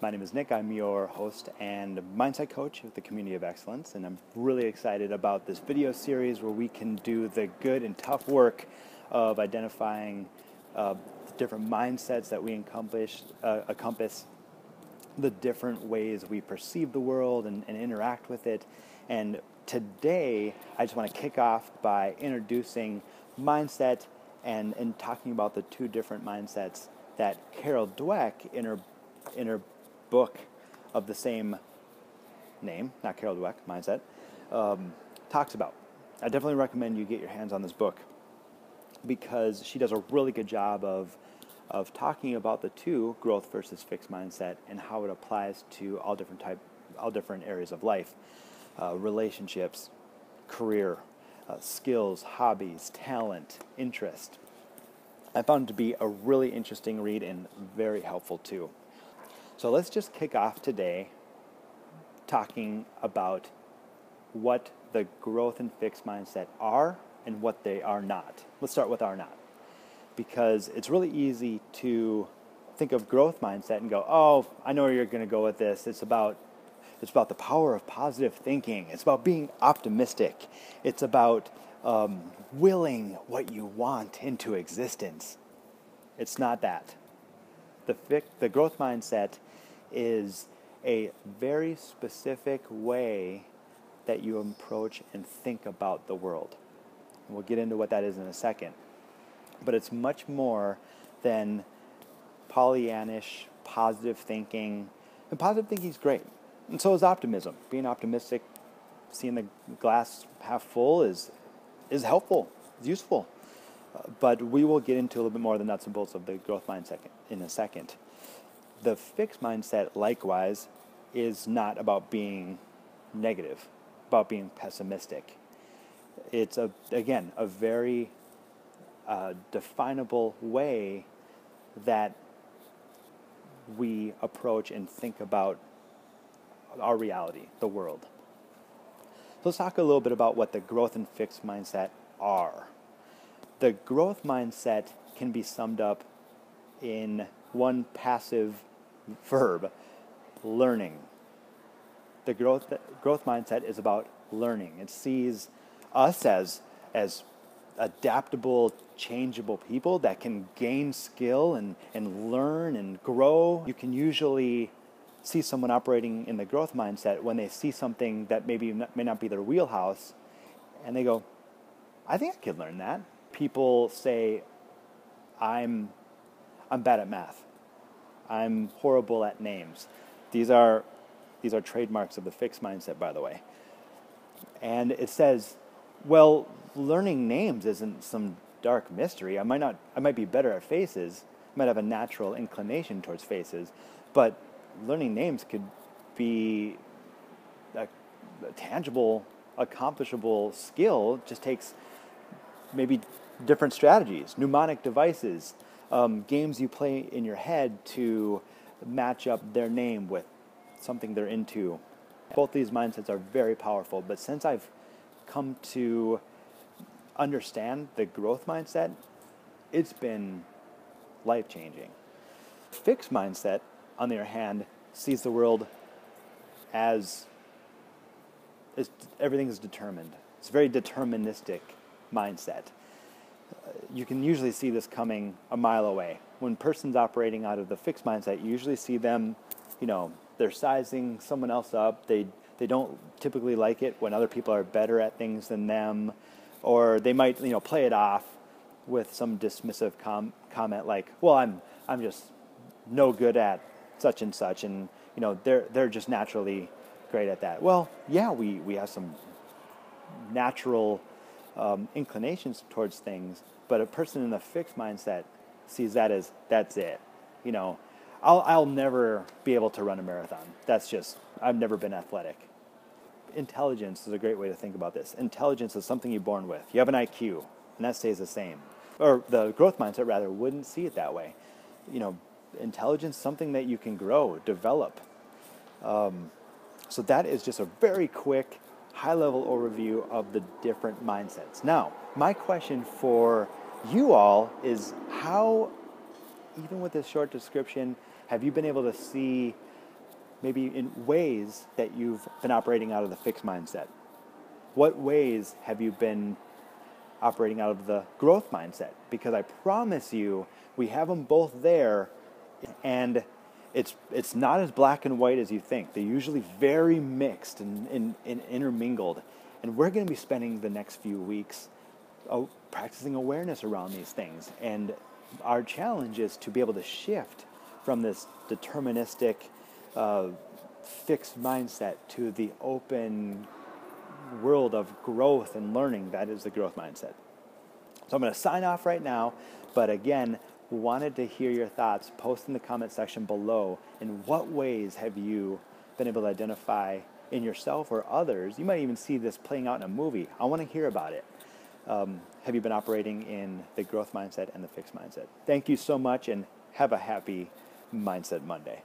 My name is Nick. I'm your host and mindset coach with the Community of Excellence, and I'm really excited about this video series where we can do the good and tough work of identifying different mindsets that we encompass, the different ways we perceive the world and interact with it. And today, I just want to kick off by introducing mindset and talking about the two different mindsets that Carol Dweck in her book of the same name, not Carol Dweck, Mindset, talks about. I definitely recommend you get your hands on this book because she does a really good job of talking about the two, growth versus fixed mindset, and how it applies to all different areas of life, relationships, career, skills, hobbies, talent, interest. I found it to be a really interesting read and very helpful too. So let's just kick off today talking about what the growth and fixed mindset are and what they are not. Let's start with are not. Because it's really easy to think of growth mindset and go, oh, I know where you're going to go with this. It's about the power of positive thinking. It's about being optimistic. It's about willing what you want into existence. It's not that. The growth mindset is a very specific way that you approach and think about the world. And we'll get into what that is in a second. But it's much more than Pollyannish positive thinking. And positive thinking is great. And so is optimism. Being optimistic, seeing the glass half full is helpful, is useful. But we will get into a little bit more of the nuts and bolts of the growth mindset in a second. The fixed mindset, likewise, is not about being negative, about being pessimistic. It's, a very definable way that we approach and think about our reality, the world. So let's talk a little bit about what the growth and fixed mindset are. The growth mindset can be summed up in one passive verb, learning. The growth mindset is about learning. It sees us as adaptable, changeable people that can gain skill and learn and grow. You can usually see someone operating in the growth mindset when they see something that may not be their wheelhouse, and they go, I think I could learn that. People say, I'm bad at math. I'm horrible at names. These are trademarks of the fixed mindset, by the way. And it says, well, learning names isn't some dark mystery. I might be better at faces. I might have a natural inclination towards faces, but learning names could be a tangible, accomplishable skill. It just takes maybe different strategies, mnemonic devices, games you play in your head to match up their name with something they're into. Both these mindsets are very powerful, but since I've come to understand the growth mindset, it's been life-changing. Fixed mindset, on the other hand, sees the world as everything is determined. It's a very deterministic mindset. You can usually see this coming a mile away. When a person's operating out of the fixed mindset, you usually see them, they're sizing someone else up. They don't typically like it when other people are better at things than them, or they might, play it off with some dismissive comment like, well, I'm just no good at such and such, and they're just naturally great at that. Well, yeah, we have some natural inclinations towards things, but a person in a fixed mindset sees that as that's it. I'll never be able to run a marathon. I've never been athletic. Intelligence is a great way to think about this. Intelligence is something you're born with. You have an IQ, and that stays the same. Or the growth mindset, rather, wouldn't see it that way. Intelligence is something that you can grow, develop. So that is just a very quick, high-level overview of the different mindsets. Now, my question for you all is how, even with this short description, have you been able to see maybe in ways that you've been operating out of the fixed mindset. What ways have you been operating out of the growth mindset? Because I promise you, we have them both there, and it's not as black and white as you think. They're usually very mixed and intermingled. And we're going to be spending the next few weeks practicing awareness around these things. And our challenge is to be able to shift from this deterministic, fixed mindset to the open world of growth and learning that is the growth mindset. So I'm going to sign off right now, but again, wanted to hear your thoughts. Post in the comment section below. In what ways have you been able to identify in yourself or others? You might even see this playing out in a movie. I want to hear about it. Have you been operating in the growth mindset and the fixed mindset? Thank you so much, and have a happy Mindset Monday.